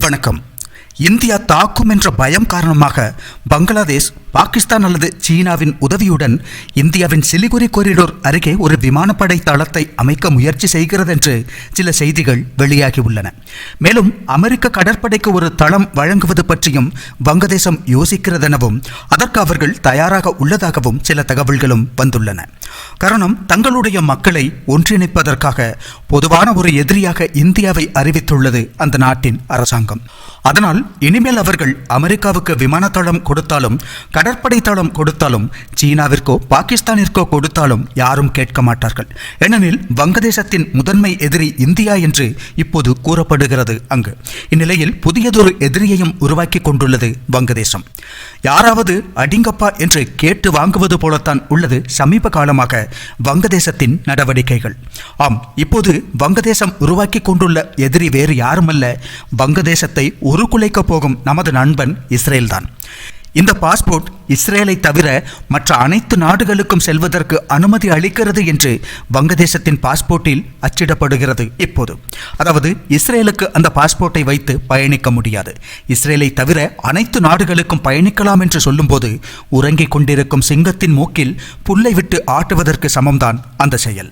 வணக்கம். இந்தியா தாக்கும் என்ற பயம் காரணமாக பங்களாதேஷ் பாகிஸ்தான் அல்லது சீனாவின் உதவியுடன் இந்தியாவின் சிலிகுரி கொரிடோர் அருகே ஒரு விமானப்படை தளத்தை அமைக்க முயற்சி செய்கிறது என்று சில செய்திகள் வெளியாகியுள்ளன. மேலும் அமெரிக்க கடற்படைக்கு ஒரு தளம் வழங்குவது பற்றியும் வங்கதேசம் யோசிக்கிறதெனவும் அதற்கு அவர்கள் தயாராக உள்ளதாகவும் சில தகவல்களும் வந்துள்ளன. காரணம், தங்களுடைய மக்களை ஒன்றிணைப்பதற்காக பொதுவான ஒரு எதிரியாக இந்தியாவை அறிவித்துள்ளது அந்த நாட்டின் அரசாங்கம். அதனால் இனிமேல் அவர்கள் அமெரிக்காவுக்கு விமான தளம் கொடுத்தாலும் கடற்படை தளம் கொடுத்தாலும் சீனாவிற்கோ பாகிஸ்தானிற்கோ கொடுத்தாலும் யாரும் கேட்க மாட்டார்கள். ஏனெனில் வங்கதேசத்தின் முதன்மை எதிரி இந்தியா என்று இப்போது கூறப்படுகிறது. அங்கு இந்நிலையில் புதியதொரு எதிரியையும் உருவாக்கி கொண்டுள்ளது வங்கதேசம். யாராவது அடிங்கப்பா என்று கேட்டு வாங்குவது போலத்தான் உள்ளது சமீப காலமாக வங்கதேசத்தின் நடவடிக்கைகள். ஆம், இப்போது வங்கதேசம் உருவாக்கி கொண்டுள்ள எதிரி வேறு யாருமல்ல, வங்கதேசத்தை உருக்குலைக்க போகும் நமது நண்பன் இஸ்ரேல்தான். இந்த பாஸ்போர்ட் இஸ்ரேலை தவிர மற்ற அனைத்து நாடுகளுக்கும் செல்வதற்கு அனுமதி அளிக்கிறது என்று வங்கதேசத்தின் பாஸ்போர்ட்டில் அச்சிடப்படுகிறது. இப்போது அதாவது இஸ்ரேலுக்கு அந்த பாஸ்போர்ட்டை வைத்து பயணிக்க முடியாது. இஸ்ரேலை தவிர அனைத்து நாடுகளுக்கும் பயணிக்கலாம் என்று சொல்லும்போது உறங்கிக் கொண்டிருக்கும் சிங்கத்தின் மூக்கில் புல்லை விட்டு ஆட்டுவதற்கு சமம்தான் அந்த செயல்.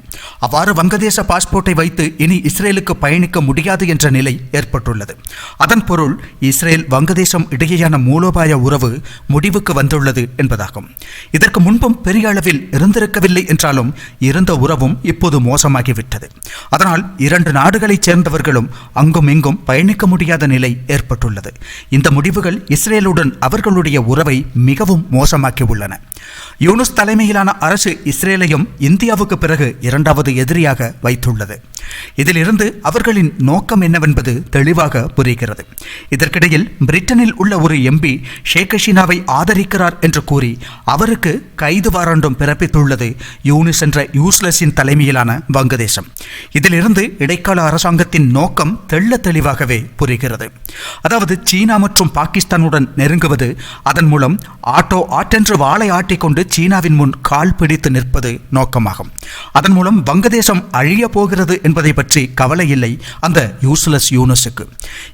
அவ்வாறு வங்கதேச பாஸ்போர்ட்டை வைத்து இனி இஸ்ரேலுக்கு பயணிக்க முடியாது என்ற நிலை ஏற்பட்டுள்ளது. அதன் பொருள் இஸ்ரேல் வங்கதேசம் இடையேயான மூலோபாய உறவு முடிவுக்கு வந்துள்ளது என்பதாகும். இதற்கு முன்பும் பெரிய அளவில் இருந்திருக்கவில்லை என்றாலும் இருந்த உறவும் இப்போது மோசமாகிவிட்டது. அதனால் இரண்டு நாடுகளைச் சேர்ந்தவர்களும் அங்கும் இங்கும் பயணிக்க முடியாத நிலை ஏற்பட்டுள்ளது. இந்த முடிவுகள் இஸ்ரேலுடன் அவர்களுடைய உறவை மிகவும் மோசமாக்கி உள்ளன. யூனுஸ் தலைமையிலான அரசு இஸ்ரேலையும் இந்தியாவுக்கு பிறகு இரண்டாவது எதிரியாக வைத்துள்ளது. இதிலிருந்து அவர்களின் நோக்கம் என்னவென்பது தெளிவாக புரிகிறது. இதற்கிடையில் பிரிட்டனில் உள்ள ஒரு எம்பி ஷேக் ஹசீனாவை ஆதரிக்கிறார் என்று கூறி அவருக்கு கைது வாரண்டும் பிறப்பித்துள்ளது யூனிஸ் என்ற யூஸ்லெஸின் தலைமையிலான வங்கதேசம். இதிலிருந்து இடைக்கால அரசாங்கத்தின் நோக்கம் தெள்ள தெளிவாகவே புரிகிறது. அதாவது சீனா மற்றும் பாகிஸ்தானுடன் நெருங்குவது, அதன் மூலம் ஆட்டென்று வாளை ஆட்டிக்கொண்டு சீனாவின் முன் கால் பிடித்து நிற்பது நோக்கமாகும். அதன் மூலம் வங்கதேசம் அழிய போகிறது என்பதை பற்றி கவலை இல்லை அந்த யூஸ்லெஸ் யூனுஸுக்கு.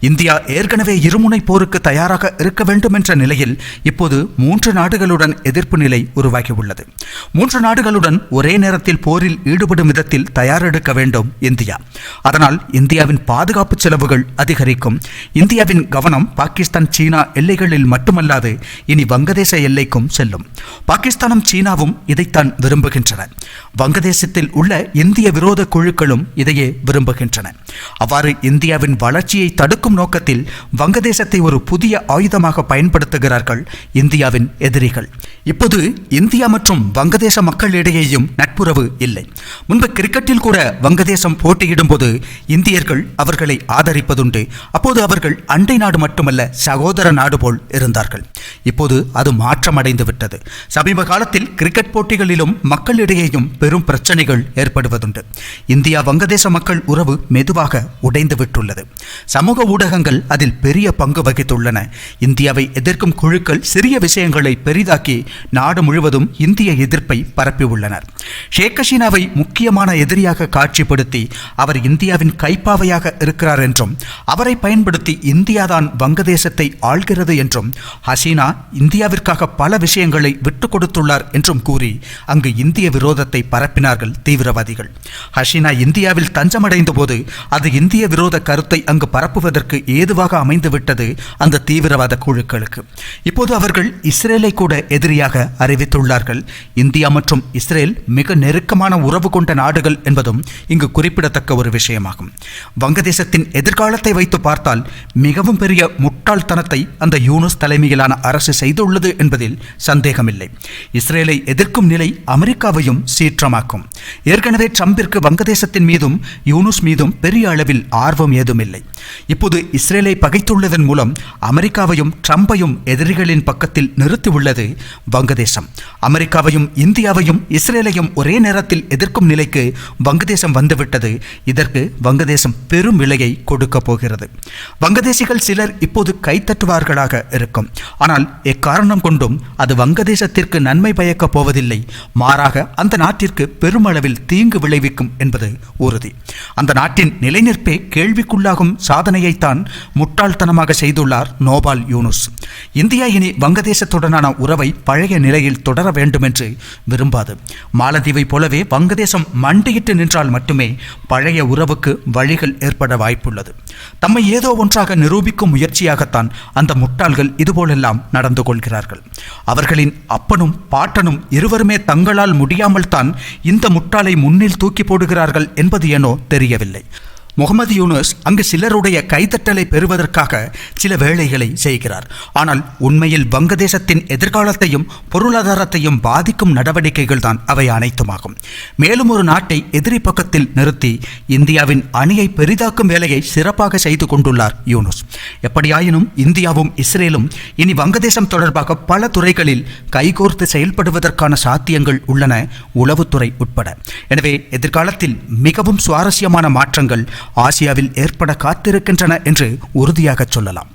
இந்தியா ஏற்கனவே இருமுனை போருக்கு தயாராக இருக்க வேண்டும் என்ற நிலையில் இப்போது 3 நாடுகளுடன் எதிர்ப்பு நிலை உருவாகியுள்ளது. 3 நாடுகளுடன் ஒரே நேரத்தில் போரில் ஈடுபடும் விதத்தில் தயாரெடுக்க வேண்டும் இந்தியா. அதனால் இந்தியாவின் பாதுகாப்பு செலவுகள் அதிகரிக்கும். இந்தியாவின் கவனம் பாகிஸ்தான் சீனா எல்லைகளில் மட்டுமல்லாது இனி வங்கதேச எல்லைக்கும் செல்லும். பாகிஸ்தானும் சீனாவும் இதைத்தான் விரும்புகின்றன. வங்கதேசத்தில் உள்ள இந்திய விரோத குழுக்களும் இதையே விரும்புகின்றன. அவ்வாறு இந்தியாவின் வளர்ச்சியை தடுக்கும் நோக்கத்தில் வங்கதேசத்தை ஒரு புதிய ஆயுதமாக பயன்படுத்துகிறார்கள் இந்தியாவின் எதிரிகள். இப்போது இந்தியா மற்றும் வங்கதேச மக்களிடையேயும் நட்புறவு இல்லை. முன்பு கிரிக்கெட்டில் கூட வங்கதேசம் போட்டியிடும் போது இந்தியர்கள் அவர்களை ஆதரிப்பதுண்டு. அப்போது அவர்கள் அண்டை நாடு மட்டுமல்ல, சகோதர நாடு போல் இருந்தார்கள். இப்போது அது மாற்றமடைந்து விட்டது. சமீப காலத்தில் கிரிக்கெட் போட்டிகளிலும் மக்களிடையேயும் பெரும் பிரச்சனைகள் ஏற்படுவதுண்டு. இந்தியா வங்கதேச மக்கள் உறவு மெதுவாக உடைந்து விட்டுள்ளது. சமூக ஊடகங்கள் அதில் பெரிய பங்கு வகித்துள்ளன. இந்தியாவை எதிர்க்கும் குழுக்கள் சிறிய விஷயங்களை பெரிதாக்கி நாடு முழுவதும் இந்திய எதிர்ப்பை பரப்பியுள்ளனர். ஷேக் ஹசீனாவை முக்கியமான எதிரியாக காட்சிப்படுத்தி அவர் இந்தியாவின் கைப்பாவையாக இருக்கிறார் என்றும் அவரை பயன்படுத்தி இந்தியாதான் வங்கதேசத்தை ஆள்கிறது என்றும் ஹசீனா இந்தியாவிற்காக பல விஷயங்களை விட்டுக் கொடுத்துள்ளார் என்றும் கூறி அங்கு இந்திய விரோதத்தை பரப்பினார்கள் தீவிரவாதிகள். ஹசீனா இந்தியாவில் தஞ்சமடைந்த போது அது இந்திய விரோத கருத்தை அங்கு பரப்புவதற்கு ஏதுவாக அமைந்துவிட்டது அந்த தீவிரவாத குழுக்களுக்கு. இப்போது அவர்கள் இஸ்ரேலை கூட எதிரியாக அறிவித்துள்ளார்கள். இந்தியா மற்றும் இஸ்ரேல் மிக நெருக்கமான உறவு கொண்ட நாடுகள் என்பதும் இங்கு குறிப்பிடத்தக்க ஒரு விஷயமாகும். வங்கதேசத்தின் எதிர்காலத்தை வைத்து பார்த்தால் மிகவும் பெரிய முட்டாள்தனத்தை அந்த யூனுஸ் தலைமையிலான அரசு செய்துள்ளது என்பதில் சந்தேகமில்லை. இஸ்ரேலை எதிர்க்கும் நிலை அமெரிக்காவையும் சீற்றமாக்கும். ஏற்கனவே ட்ரம்பிற்கு வங்கதேசத்தின் மீதும் யூனுஸ் மீதும் பெரிய அளவில் ஆர்வம் ஏதுமில்லை. இப்போது இஸ்ரேலை பகைத்துள்ளதன் மூலம் அமெரிக்காவையும் ட்ரம்பையும் எதிரிகளின் பக்கத்தில் நிறுத்தியுள்ளது வங்கதேசம். அமெரிக்காவையும் இந்தியாவையும் இஸ்ரேலையும் ஒரே நேரத்தில் எதிர்க்கும் நிலைக்கு வங்கதேசம் வந்துவிட்டது. இதற்கு வங்கதேசம் பெரும் விலையை கொடுக்க போகிறது. வங்கதேசிகள் சிலர் இப்போது கைத்தட்டுவார்களாக இருக்கும். ஆனால் எக்காரணம் கொண்டும் அது வங்கதேசத்திற்கு நன்மை பயக்கப் போவதில்லை. மாறாக அந்த நாட்டிற்கு பெருமளவில் தீங்கு விளைவிக்கும் என்பது உறுதி. உறுதி. அந்த நாட்டின் நிலைநிற்பே கேள்விக்குள்ளாகும் சாதனையைத்தான் முட்டாள்தனமாக செய்துள்ளார் நோபால் யூனுஸ். இந்தியா இனி வங்கதேசத்துடனான உறவை பழைய நிலையில் தொடர வேண்டும் என்று விரும்பாது. மாலத்தீவை போலவே வங்கதேசம் மண்டியிட்டு நின்றால் மட்டுமே பழைய உறவுக்கு வழிகள் ஏற்பட வாய்ப்புள்ளது. தம்மை ஏதோ ஒன்றாக நிரூபிக்கும் முயற்சியாகத்தான் அந்த முட்டாள்கள் இதுபோலெல்லாம் நடந்து கொள்கிறார்கள். அவர்களின் அப்பனும் பாட்டனும் இருவருமே தங்களால் முடியாமல் தான் இந்த முட்டாளை முன்னில் தூக்கி போடுகிறார்கள் என்பது ஏனோ தெரியவில்லை. முகமது யூனுஸ் அங்கு சிலருடைய கைதட்டலை பெறுவதற்காக சில வேலைகளை செய்கிறார். ஆனால் உண்மையில் வங்கதேசத்தின் எதிர்காலத்தையும் பொருளாதாரத்தையும் பாதிக்கும் நடவடிக்கைகள் தான் அவை அனைத்துமாகும். மேலும் ஒரு நாட்டை எதிரி பக்கத்தில் நிறுத்தி இந்தியாவின் அணியை பெரிதாக்கும் வேலையை சிறப்பாக செய்து கொண்டுள்ளார் யூனுஸ். எப்படியாயினும் இந்தியாவும் இஸ்ரேலும் இனி வங்கதேசம் தொடர்பாக பல துறைகளில் கைகோர்த்து செயல்படுவதற்கான சாத்தியங்கள் உள்ளன, உளவுத்துறை உட்பட. எனவே எதிர்காலத்தில் மிகவும் சுவாரஸ்யமான மாற்றங்கள் ஆசியாவில் ஏற்பட காத்திருக்கின்றன என்று உறுதியாக சொல்லலாம்.